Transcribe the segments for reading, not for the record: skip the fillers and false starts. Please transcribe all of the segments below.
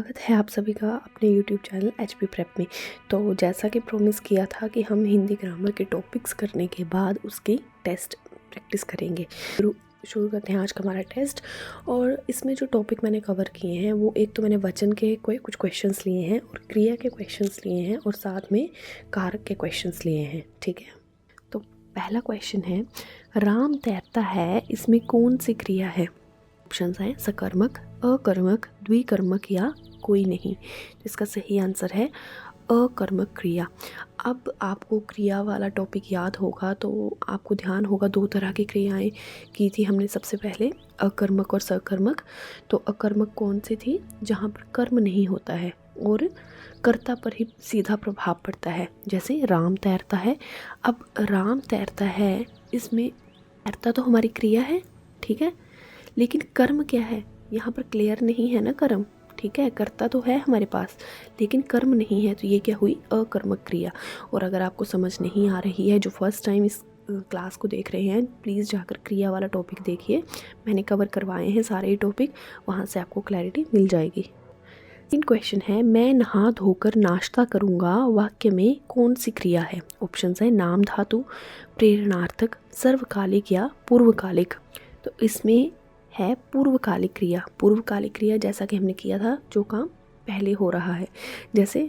स्वागत है आप सभी का अपने YouTube चैनल HP प्रेप में। तो जैसा कि प्रॉमिस किया था कि हम हिंदी ग्रामर के टॉपिक्स करने के बाद उसकी टेस्ट प्रैक्टिस करेंगे। शुरू करते हैं आज का हमारा टेस्ट। और इसमें जो टॉपिक मैंने कवर किए हैं वो एक तो मैंने वचन के कुछ क्वेश्चंस लिए हैं और क्रिया के क्वेश्चंस लिए हैं और साथ में कारक के क्वेश्चंस लिए हैं। ठीक है, तो पहला क्वेश्चन है, राम तैरता है, इसमें कौन सी क्रिया है? ऑप्शंस हैं सकर्मक, अकर्मक, द्विकर्मक या कोई नहीं। इसका सही आंसर है अकर्मक क्रिया। अब आपको क्रिया वाला टॉपिक याद होगा तो आपको ध्यान होगा दो तरह की क्रियाएं की थी हमने सबसे पहले, अकर्मक और सकर्मक। तो अकर्मक कौन सी थी? जहाँ पर कर्म नहीं होता है और कर्ता पर ही सीधा प्रभाव पड़ता है, जैसे राम तैरता है। अब राम तैरता है, इसमें तैरता तो हमारी क्रिया है, ठीक है, लेकिन कर्म क्या है? यहाँ पर क्लियर नहीं है ना कर्म, ठीक है, कर्ता तो है हमारे पास लेकिन कर्म नहीं है, तो ये क्या हुई? अकर्मक क्रिया। और अगर आपको समझ नहीं आ रही है, जो फर्स्ट टाइम इस क्लास को देख रहे हैं, प्लीज़ जाकर क्रिया वाला टॉपिक देखिए, मैंने कवर करवाए हैं सारे टॉपिक, वहाँ से आपको क्लैरिटी मिल जाएगी। तीन क्वेश्चन है, मैं नहा धोकर नाश्ता करूँगा, वाक्य में कौन सी क्रिया है? ऑप्शन है नाम धातु, प्रेरणार्थक, सर्वकालिक या पूर्वकालिक। तो इसमें है पूर्वकालिक क्रिया। पूर्वकालिक क्रिया जैसा कि हमने किया था, जो काम पहले हो रहा है, जैसे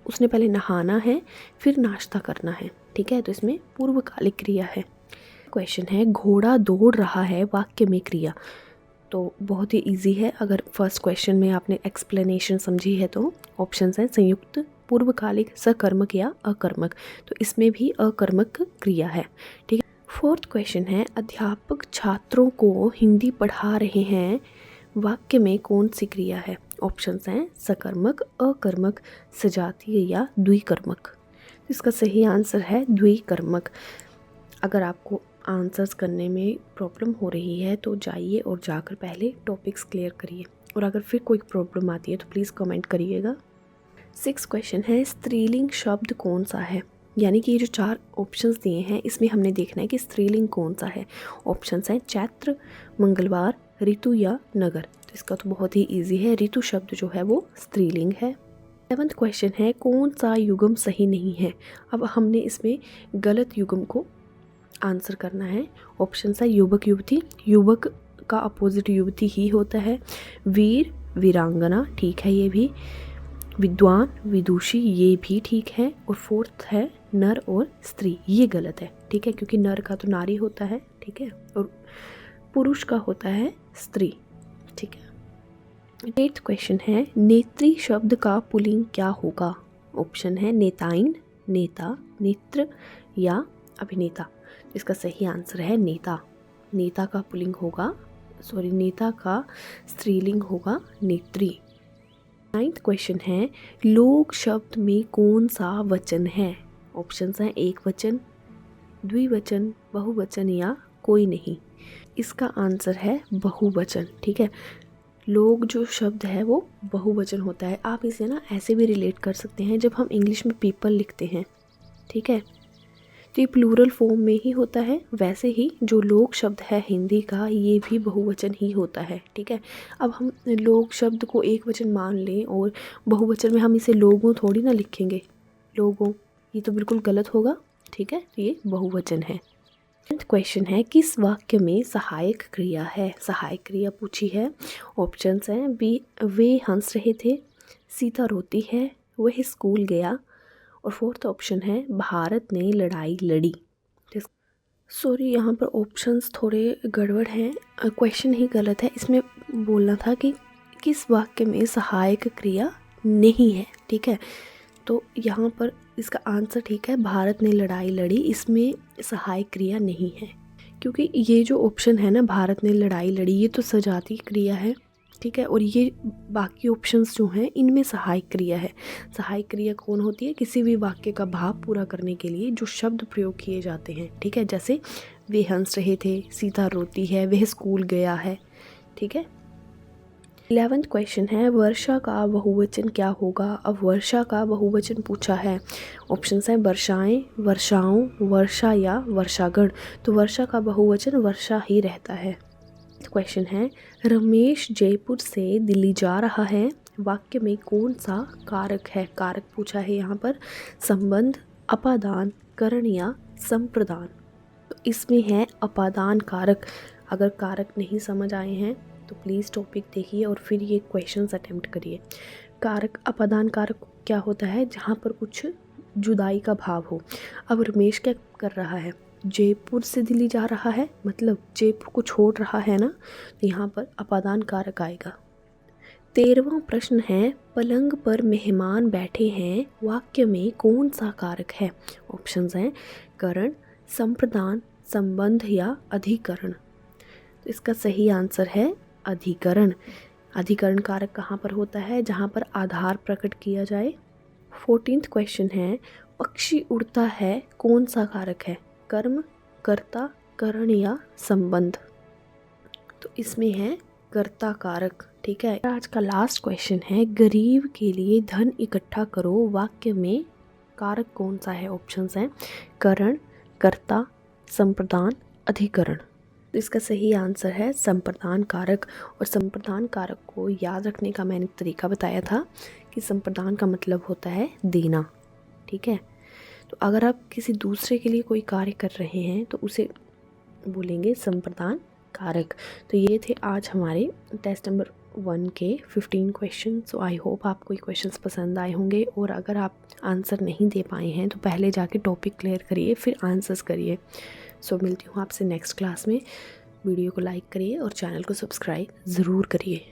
उसने पहले नहाना है फिर नाश्ता करना है, ठीक है, तो इसमें पूर्वकालिक क्रिया है। क्वेश्चन है, घोड़ा दौड़ रहा है, वाक्य में क्रिया। तो बहुत ही इजी है, अगर फर्स्ट क्वेश्चन में आपने एक्सप्लेनेशन समझी है तो ऑप्शन है संयुक्त, पूर्वकालिक, सकर्मक या अकर्मक। तो इसमें भी अकर्मक क्रिया है, ठीक है। फोर्थ क्वेश्चन है, अध्यापक छात्रों को हिंदी पढ़ा रहे हैं, वाक्य में कौन सी क्रिया है? ऑप्शंस हैं सकर्मक, अकर्मक, सजातीय या द्विकर्मक। इसका सही आंसर है द्विकर्मक। अगर आपको आंसर्स करने में प्रॉब्लम हो रही है तो जाइए और जाकर पहले टॉपिक्स क्लियर करिए, और अगर फिर कोई प्रॉब्लम आती है तो प्लीज़ कमेंट करिएगा। 6 क्वेश्चन है, स्त्रीलिंग शब्द कौन सा है? यानी कि ये जो 4 ऑप्शंस दिए हैं इसमें हमने देखना है कि स्त्रीलिंग कौन सा है। ऑप्शंस हैं चैत्र, मंगलवार, ऋतु या नगर। तो इसका तो बहुत ही इजी है, ऋतु शब्द जो है वो स्त्रीलिंग है। 7th क्वेश्चन है, कौन सा युग्म सही नहीं है? अब हमने इसमें गलत युग्म को आंसर करना है। ऑप्शन है युवक युवती, युवक का अपोजिट युवती ही होता है। वीर वीरांगना, ठीक है ये भी। विद्वान विदुषी, ये भी ठीक है। और फोर्थ है नर और स्त्री, ये गलत है, ठीक है, क्योंकि नर का तो नारी होता है, ठीक है, और पुरुष का होता है स्त्री, ठीक है। 8th क्वेश्चन है, नेत्री शब्द का पुल्लिंग क्या होगा? ऑप्शन है नेताइन, नेता, नेत्र या अभिनेता। इसका सही आंसर है नेता। नेता का पुल्लिंग होगा, नेता का स्त्रीलिंग होगा नेत्री। 9th क्वेश्चन है, लोक शब्द में कौन सा वचन है? ऑप्शंस हैं एक वचन, द्विवचन, बहुवचन या कोई नहीं। इसका आंसर है बहुवचन, ठीक है। लोग जो शब्द है वो बहुवचन होता है। आप इसे ना ऐसे भी रिलेट कर सकते हैं, जब हम इंग्लिश में पीपल लिखते हैं, ठीक है, तो ये प्लूरल फॉर्म में ही होता है, वैसे ही जो लोग शब्द है हिंदी का ये भी बहुवचन ही होता है, ठीक है। अब हम लोग शब्द को एक वचन मान लें और बहुवचन में हम इसे लोगों थोड़ी ना लिखेंगे, लोगों, ये तो बिल्कुल गलत होगा, ठीक है, ये बहुवचन है। 10th क्वेश्चन है, किस वाक्य में सहायक क्रिया है? सहायक क्रिया पूछी है। ऑप्शंस हैं वे हंस रहे थे, सीता रोती है, वह स्कूल गया, और फोर्थ ऑप्शन है भारत ने लड़ाई लड़ी। सॉरी, यहाँ पर ऑप्शंस थोड़े गड़बड़ हैं, क्वेश्चन ही गलत है। इसमें बोलना था कि किस वाक्य में सहायक क्रिया नहीं है, ठीक है, तो यहाँ पर इसका आंसर ठीक है, भारत ने लड़ाई लड़ी, इसमें सहायक क्रिया नहीं है, क्योंकि ये जो ऑप्शन है ना, भारत ने लड़ाई लड़ी, ये तो सजातीय क्रिया है, ठीक है, और ये बाकी ऑप्शंस जो हैं इनमें सहायक क्रिया है। सहायक क्रिया कौन होती है? किसी भी वाक्य का भाव पूरा करने के लिए जो शब्द प्रयोग किए जाते हैं, ठीक है, जैसे वे हंस रहे थे, सीता रोती है, वह स्कूल गया है, ठीक है। 11th क्वेश्चन है, वर्षा का बहुवचन क्या होगा? अब वर्षा का बहुवचन पूछा है। ऑप्शंस हैं वर्षाएं, वर्षाओं, वर्षा या वर्षागण। तो वर्षा का बहुवचन वर्षा ही रहता है। क्वेश्चन है, रमेश जयपुर से दिल्ली जा रहा है, वाक्य में कौन सा कारक है। कारक पूछा है यहाँ पर, संबंध, अपादान, करण या संप्रदान। तो इसमें है अपादान कारक। अगर कारक नहीं समझ आए हैं तो प्लीज़ टॉपिक देखिए और फिर ये क्वेश्चंस अटेम्प्ट करिए। कारक, अपादान कारक क्या होता है, जहाँ पर कुछ जुदाई का भाव हो। अब रमेश क्या कर रहा है, जयपुर से दिल्ली जा रहा है, मतलब जयपुर को छोड़ रहा है ना, तो यहाँ पर अपादान कारक आएगा। 13वां प्रश्न है, पलंग पर मेहमान बैठे हैं, वाक्य में कौन सा कारक है। ऑप्शंस हैं करण, संप्रदान, संबंध या अधिकरण। तो इसका सही आंसर है अधिकरण। अधिकरण कारक कहाँ पर होता है, जहाँ पर आधार प्रकट किया जाए। 14th क्वेश्चन है, पक्षी उड़ता है, कौन सा कारक है, कर्म, कर्ता, करण या संबंध। तो इसमें है कर्ता कारक। ठीक है, आज का लास्ट क्वेश्चन है, गरीब के लिए धन इकट्ठा करो, वाक्य में कारक कौन सा है। ऑप्शंस हैं करण, कर्ता, संप्रदान, अधिकरण। तो इसका सही आंसर है संप्रदान कारक। और संप्रदान कारक को याद रखने का मैंने तरीका बताया था कि संप्रदान का मतलब होता है देना। ठीक है, तो अगर आप किसी दूसरे के लिए कोई कार्य कर रहे हैं तो उसे बोलेंगे संप्रदान कारक। तो ये थे आज हमारे टेस्ट नंबर 1 के 15 क्वेश्चन। सो आई होप आपको ये क्वेश्चंस पसंद आए होंगे। और अगर आप आंसर नहीं दे पाए हैं तो पहले जाके टॉपिक क्लियर करिए, फिर आंसर्स करिए। सो मिलती हूँ आपसे नेक्स्ट क्लास में। वीडियो को लाइक करिए और चैनल को सब्सक्राइब ज़रूर करिए।